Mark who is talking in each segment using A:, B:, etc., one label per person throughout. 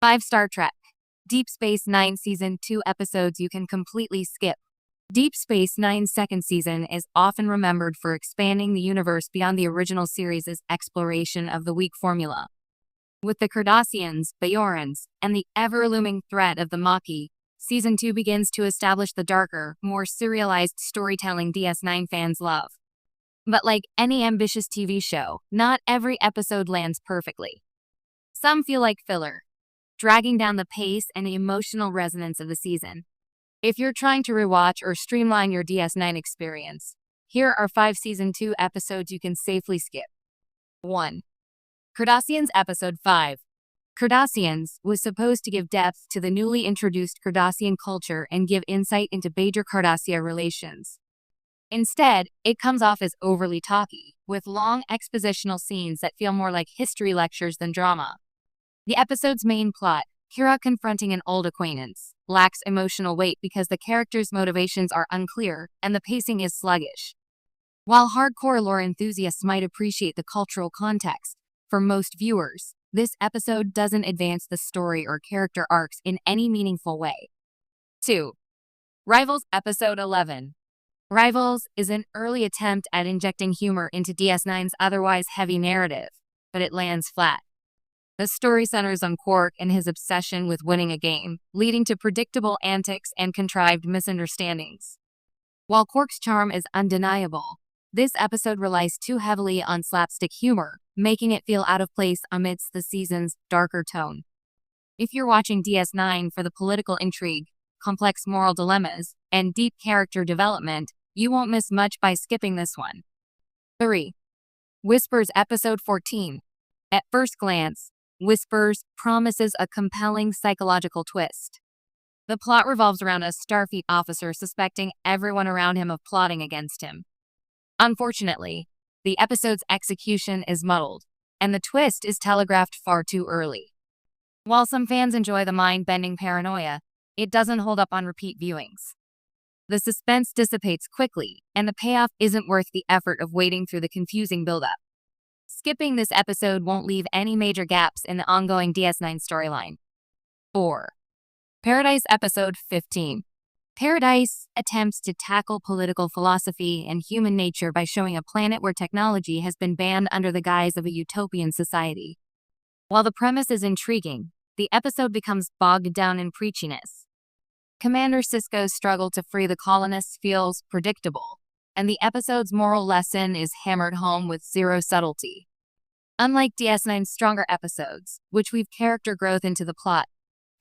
A: 5 Star Trek. Deep Space Nine Season 2 episodes you can completely skip. Deep Space Nine's second season is often remembered for expanding the universe beyond the original series' exploration of the weak formula. With the Cardassians, Bajorans, and the ever-looming threat of the Maquis, Season 2 begins to establish the darker, more serialized storytelling DS9 fans love. But like any ambitious TV show, not every episode lands perfectly. Some feel like filler, dragging down the pace and the emotional resonance of the season. If you're trying to rewatch or streamline your DS9 experience, here are 5 Season 2 episodes you can safely skip. 1. Cardassians Episode 5. Cardassians was supposed to give depth to the newly introduced Cardassian culture and give insight into Bajor-Cardassia relations. Instead, it comes off as overly talky, with long expositional scenes that feel more like history lectures than drama. The episode's main plot, Kira confronting an old acquaintance, lacks emotional weight because the character's motivations are unclear and the pacing is sluggish. While hardcore lore enthusiasts might appreciate the cultural context, for most viewers, this episode doesn't advance the story or character arcs in any meaningful way. 2. Rivals Episode 11. Rivals is an early attempt at injecting humor into DS9's otherwise heavy narrative, but it lands flat. The story centers on Quark and his obsession with winning a game, leading to predictable antics and contrived misunderstandings. While Quark's charm is undeniable, this episode relies too heavily on slapstick humor, making it feel out of place amidst the season's darker tone. If you're watching DS9 for the political intrigue, complex moral dilemmas, and deep character development, you won't miss much by skipping this one. 3. Whispers Episode 14. At first glance, Whispers promises a compelling psychological twist. The plot revolves around a Starfleet officer suspecting everyone around him of plotting against him. Unfortunately, the episode's execution is muddled, and the twist is telegraphed far too early. While some fans enjoy the mind-bending paranoia, it doesn't hold up on repeat viewings. The suspense dissipates quickly, and the payoff isn't worth the effort of waiting through the confusing buildup. Skipping this episode won't leave any major gaps in the ongoing DS9 storyline. 4. Paradise Episode 15. Paradise attempts to tackle political philosophy and human nature by showing a planet where technology has been banned under the guise of a utopian society. While the premise is intriguing, the episode becomes bogged down in preachiness. Commander Sisko's struggle to free the colonists feels predictable, and the episode's moral lesson is hammered home with zero subtlety. Unlike DS9's stronger episodes, which weave character growth into the plot,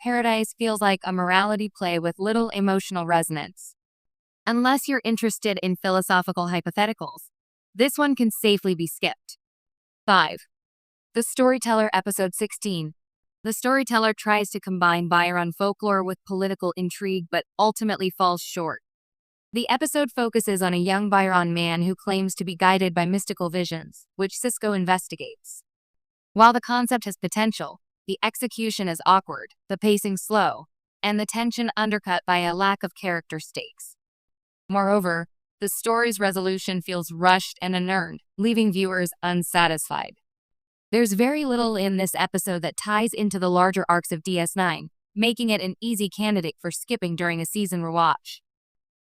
A: Paradise feels like a morality play with little emotional resonance. Unless you're interested in philosophical hypotheticals, this one can safely be skipped. 5. The Storyteller Episode 16. The Storyteller tries to combine Bajoran folklore with political intrigue but ultimately falls short. The episode focuses on a young Bajoran man who claims to be guided by mystical visions, which Sisko investigates. While the concept has potential, the execution is awkward, the pacing slow, and the tension undercut by a lack of character stakes. Moreover, the story's resolution feels rushed and unearned, leaving viewers unsatisfied. There's very little in this episode that ties into the larger arcs of DS9, making it an easy candidate for skipping during a season rewatch.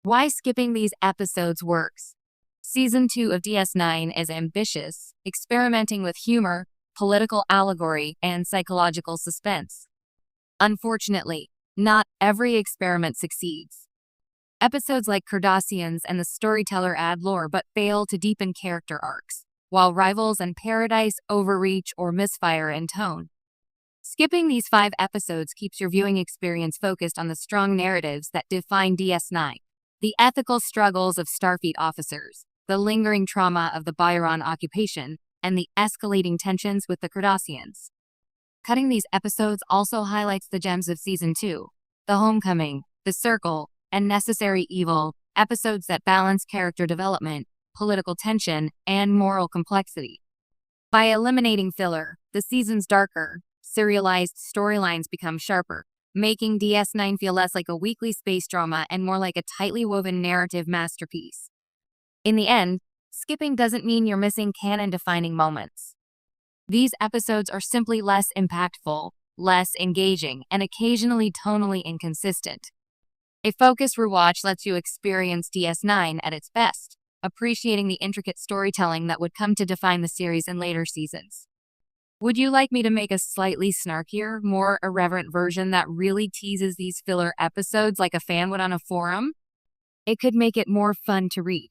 A: Why skipping these episodes works. Season 2 of DS9 is ambitious, experimenting with humor, political allegory, and psychological suspense. Unfortunately, not every experiment succeeds. Episodes like Cardassians and The Storyteller add lore but fail to deepen character arcs, while Rivals and Paradise overreach or misfire in tone. Skipping these 5 episodes keeps your viewing experience focused on the strong narratives that define DS9. The ethical struggles of Starfleet officers, the lingering trauma of the Bajoran occupation, and the escalating tensions with the Cardassians. Cutting these episodes also highlights the gems of Season 2, The Homecoming, The Circle, and Necessary Evil, episodes that balance character development, political tension, and moral complexity. By eliminating filler, the season's darker, serialized storylines become sharper, making DS9 feel less like a weekly space drama and more like a tightly woven narrative masterpiece. In the end, skipping doesn't mean you're missing canon-defining moments. These episodes are simply less impactful, less engaging, and occasionally tonally inconsistent. A focused rewatch lets you experience DS9 at its best, appreciating the intricate storytelling that would come to define the series in later seasons. Would you like me to make a slightly snarkier, more irreverent version that really teases these filler episodes like a fan would on a forum? It could make it more fun to read.